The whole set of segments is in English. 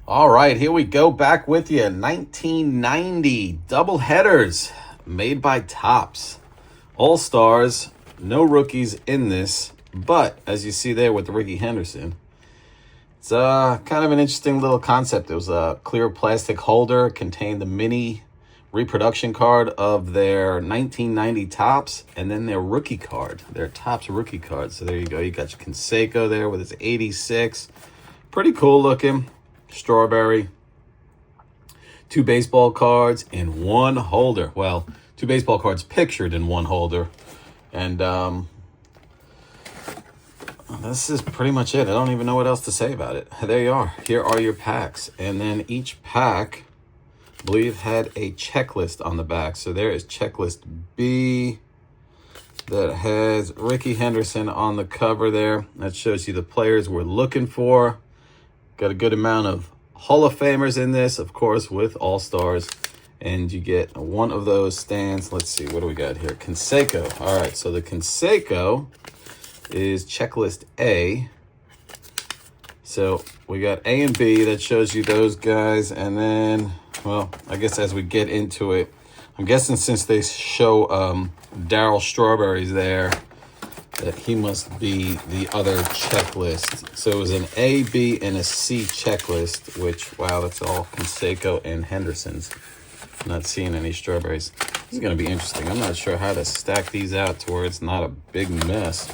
All right, here we go, back with you. 1990 doubleheaders made by Topps. All-stars, no rookies in this, but as you see there with Ricky Henderson, it's kind of an interesting little concept. It was a clear plastic holder, contained the mini reproduction card of their 1990 Topps, and then their rookie card, their Topps rookie card. So there you go. You got your Canseco there with his 86. Pretty cool looking. Strawberry. 2 baseball cards in one holder. Well, 2 baseball cards pictured in one holder. And this is pretty much it. I don't even know what else to say about it. There you are. Here are your packs. And then each pack, I believe, had a checklist on the back. So there is checklist B that has Ricky Henderson on the cover there. That shows you the players we're looking for. Got a good amount of Hall of Famers in this, of course, with All-Stars. And you get one of those stands. Let's see, what do we got here? Canseco. All right, so the Canseco is checklist A. So we got A and B. That shows you those guys. And then, well, I guess as we get into it, I'm guessing since they show Darryl Strawberry's there, that he must be the other checklist. So it was an A, B, and a C checklist, which, wow, that's all Canseco and Henderson's. Not seeing any strawberries. This is going to be interesting. I'm not sure how to stack these out to where it's not a big mess.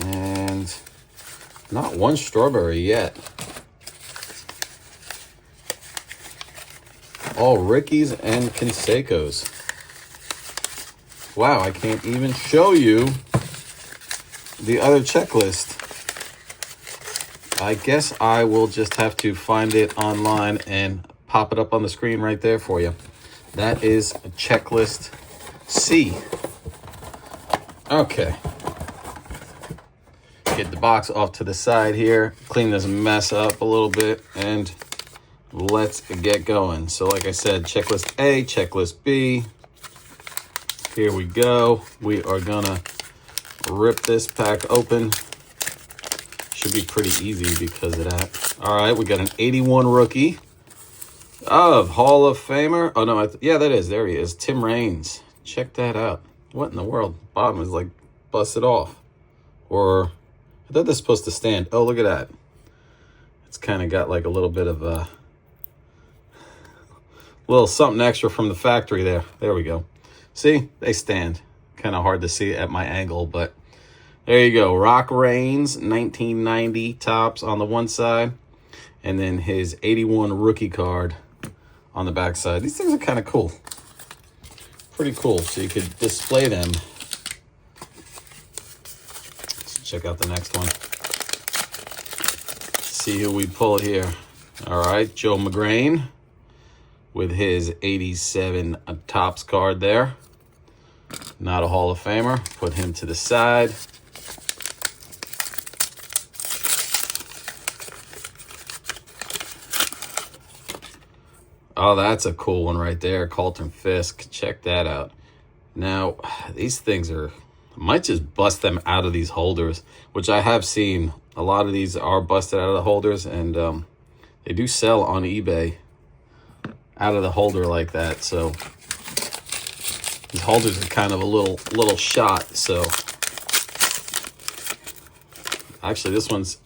And not one strawberry yet. All Rickies and Cansecos. Wow, I can't even show you the other checklist. I guess I will just have to find it online and pop it up on the screen right there for you. That is checklist C. Okay. Get the box off to the side here. Clean this mess up a little bit and let's get going. So like I said, checklist A, checklist B. Here we go. We are gonna rip this pack open. Should be pretty easy because of that. All right, we got an 81 rookie of Hall of Famer. Oh, no, yeah, that is. There he is. Tim Raines. Check that out. What in the world? Bottom is like busted off. Or I thought that's supposed to stand. Oh, look at that. It's kind of got like a little bit of a little something extra from the factory there. There we go. See, they stand. Kind of hard to see at my angle, but there you go. Rock Reigns, 1990 Topps on the one side, and then his 81 rookie card on the back side. These things are kind of cool. Pretty cool. So you could display them. Let's check out the next one. See who we pull here. All right, Joe McGrain with his 87 Topps card there. Not a Hall of Famer. Put him to the side. Oh, that's a cool one right there. Carlton Fisk. Check that out. Now, these things might just bust them out of these holders, which I have seen. A lot of these are busted out of the holders, and they do sell on eBay out of the holder like that. So these holders are kind of a little shot. So actually, this one's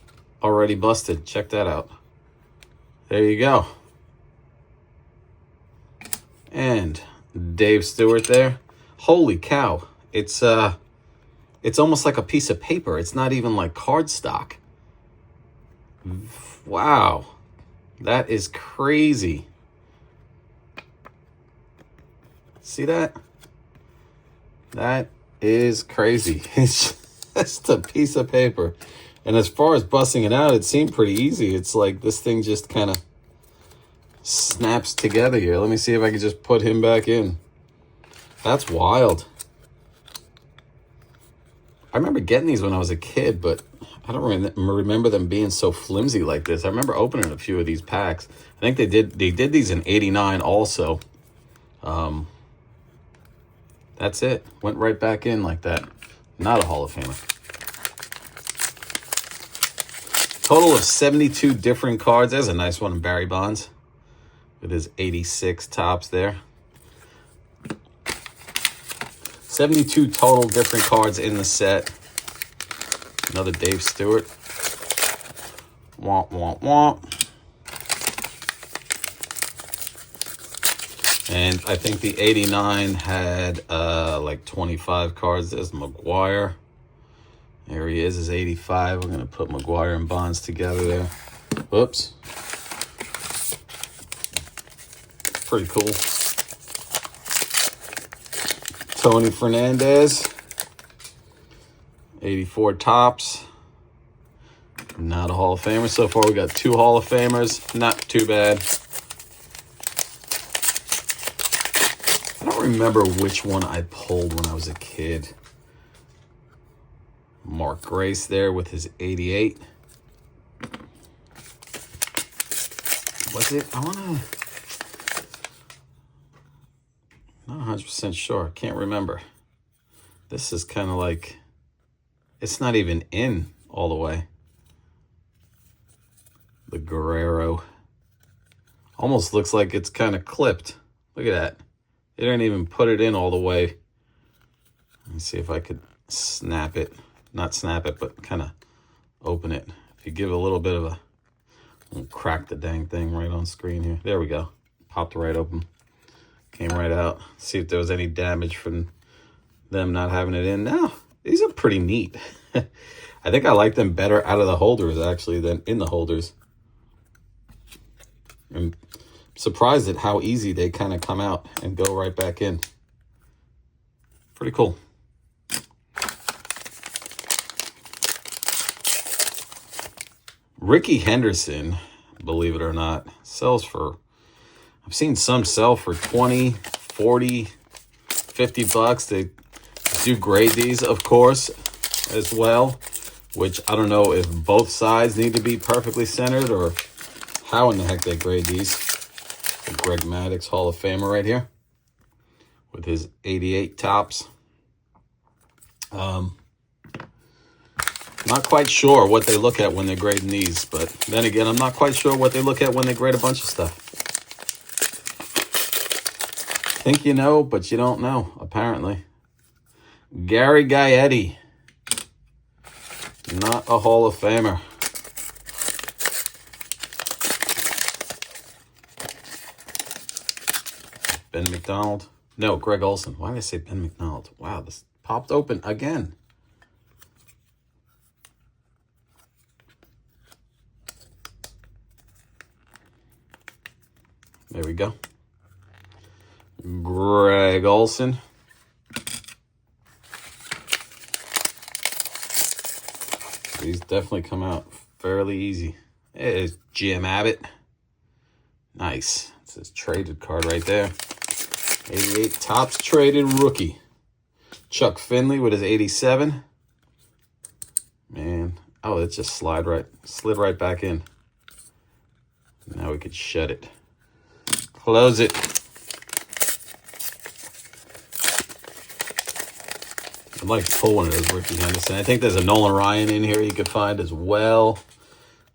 already busted. Check that out. There you go. And Dave Stewart there. Holy cow. It's almost like a piece of paper. It's not even like cardstock. Wow. That is crazy. See that? That is crazy. It's just a piece of paper. And as far as busting it out, it seemed pretty easy. It's like this thing just kind of snaps together here. Let me see if I can just put him back in. That's wild. I remember getting these when I was a kid, but I don't remember them being so flimsy like this. I remember opening a few of these packs. I think they did these in '89 also. That's it. Went right back in like that. Not a Hall of Famer. Total of 72 different cards. There's a nice one in Barry Bonds. It is 86 Topps there. 72 total different cards in the set. Another Dave Stewart. Womp, womp, womp. And I think the 89 had like 25 cards. There's McGuire. There he is, 85. We're going to put McGuire and Bonds together there. Whoops. Pretty cool. Tony Fernandez. 84 Topps. Not a Hall of Famer. So far we got 2 Hall of Famers. Not too bad. I don't remember which one I pulled when I was a kid. Mark Grace there with his 88. Was it? I want to... Not 100% sure. Can't remember. This is kind of like... It's not even in all the way. The Guerrero. Almost looks like it's kind of clipped. Look at that. They didn't even put it in all the way. Let me see if I could snap it. Not snap it, but kind of open it. If you give it a little bit of a... I'll crack the dang thing right on screen here. There we go. Popped right open. Came right out. See if there was any damage from them not having it in. No, these are pretty neat. I think I like them better out of the holders, actually, than in the holders. I'm surprised at how easy they kind of come out and go right back in. Pretty cool. Ricky Henderson, believe it or not, sells for... I've seen some sell for 20, 40, 50 bucks. They do grade these, of course, as well, which I don't know if both sides need to be perfectly centered or how in the heck they grade these. The Greg Maddux Hall of Famer right here with his 88 Topps. Not quite sure what they look at when they're grading these, but then again, I'm not quite sure what they look at when they grade a bunch of stuff. Think you know, but you don't know, apparently. Gary Gaetti. Not a Hall of Famer. Ben McDonald. No, Greg Olson. Why did I say Ben McDonald? Wow, this popped open again. There we go. Greg Olson. These definitely come out fairly easy. There's Jim Abbott. Nice. It's his traded card right there. 88 Topps traded rookie. Chuck Finley with his 87. Man. Oh, it just slid slid right back in. Now we could shut it. Close it. I'd like to pull one of those Ricky Henderson. I think there's a Nolan Ryan in here you could find as well.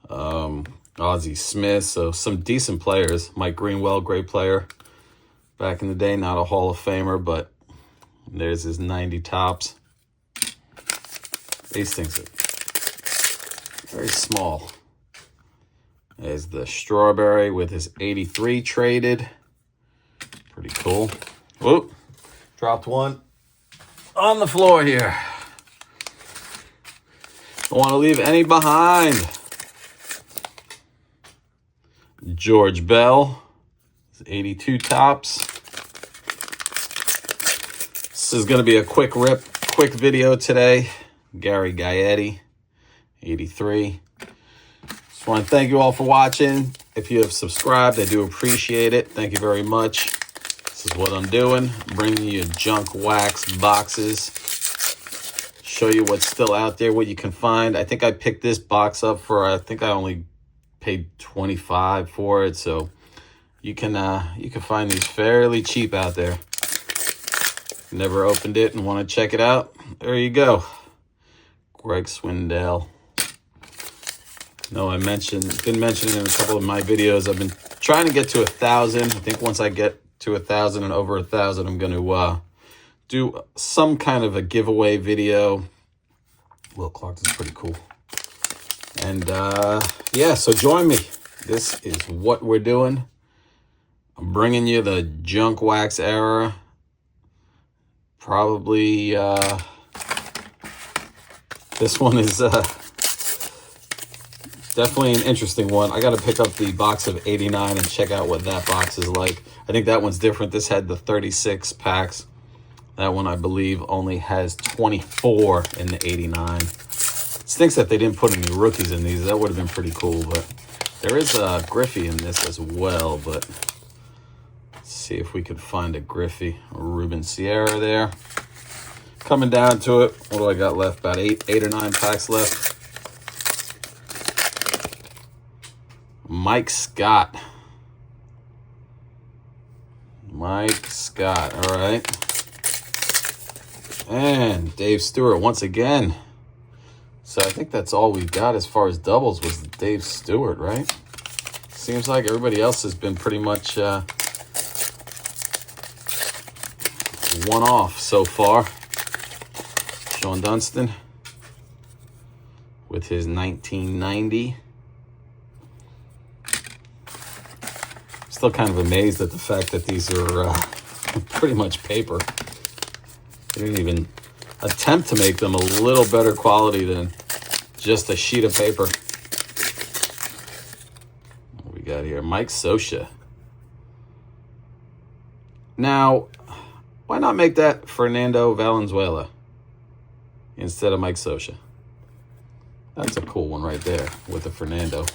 Ozzie Smith. So some decent players. Mike Greenwell, great player. Back in the day, not a Hall of Famer, but there's his 90 Topps. These things are very small. There's the Strawberry with his 83 traded. Pretty cool. Whoop. Dropped one on the floor here. Don't want to leave any behind. George Bell. 82 Topps. This is going to be a quick video today. Gary Gaetti. 83. Just want to thank you all for watching. If you have subscribed, I do appreciate it. Thank you very much. This is what I'm doing. Bringing you junk wax boxes. Show you what's still out there, what you can find. I think I picked this box up for, I think I only paid $25 for it. So you can find these fairly cheap out there. Never opened it and want to check it out? There you go. Greg Swindell. No, didn't mention it in a couple of my videos. I've been trying to get to 1,000. I think once I get to 1,000 and over 1,000, I'm going to do some kind of a giveaway video. Will Clark is pretty cool. And yeah, so join me. This is what we're doing. I'm bringing you the junk wax era. Probably this one is definitely an interesting one. I got to pick up the box of 89 and check out what that box is like. I think that one's different. This had the 36 packs. That one, I believe, only has 24 in the 89. It stinks that they didn't put any rookies in these. That would have been pretty cool, but there is a Griffey in this as well, but let's see if we could find a Griffey or Ruben Sierra there. Coming down to it, what do I got left? About eight or nine packs left. Mike Scott. Mike Scott, all right. And Dave Stewart once again. So I think that's all we got as far as doubles was Dave Stewart, right? Seems like everybody else has been pretty much one off so far. Sean Dunston with his 1990. Still kind of amazed at the fact that these are pretty much paper. They didn't even attempt to make them a little better quality than just a sheet of paper. What we got here? Mike Scioscia. Now, why not make that Fernando Valenzuela instead of Mike Scioscia? That's a cool one right there with the Fernando.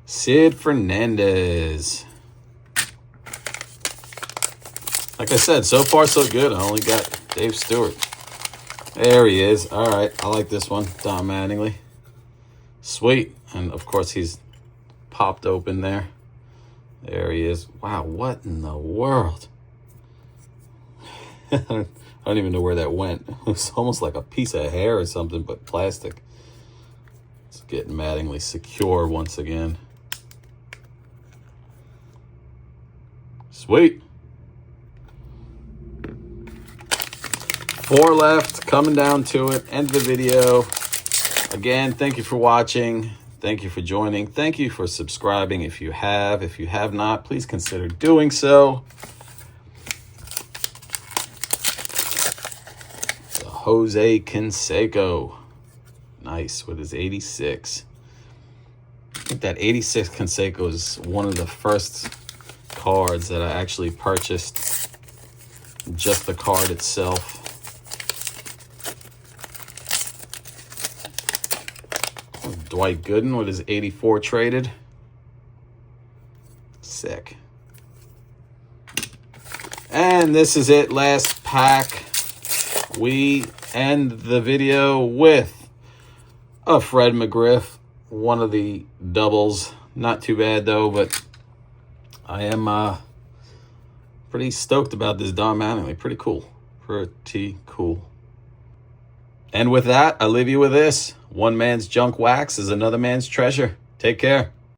Sid Fernandez. Like I said, so far so good. I only got Dave Stewart. There he is. All right, I like this one. Don Mattingly. Sweet. And of course he's popped open there. There he is. Wow, what in the world? I don't even know where that went. It was almost like a piece of hair or something, but plastic. Let's get Mattingly secure once again. Sweet. 4 left, coming down to it. End of the video. Again, thank you for watching. Thank you for joining. Thank you for subscribing if you have. If you have not, please consider doing so. The Jose Canseco. Nice with his 86. I think that 86 Canseco is one of the first cards that I actually purchased. Just the card itself. Dwight Gooden with his 84 traded. Sick. And this is it. Last pack. We end the video with a Fred McGriff. One of the doubles. Not too bad though, but I am pretty stoked about this Don Mattingly. Pretty cool. Pretty cool. And with that, I leave you with this. One man's junk wax is another man's treasure. Take care.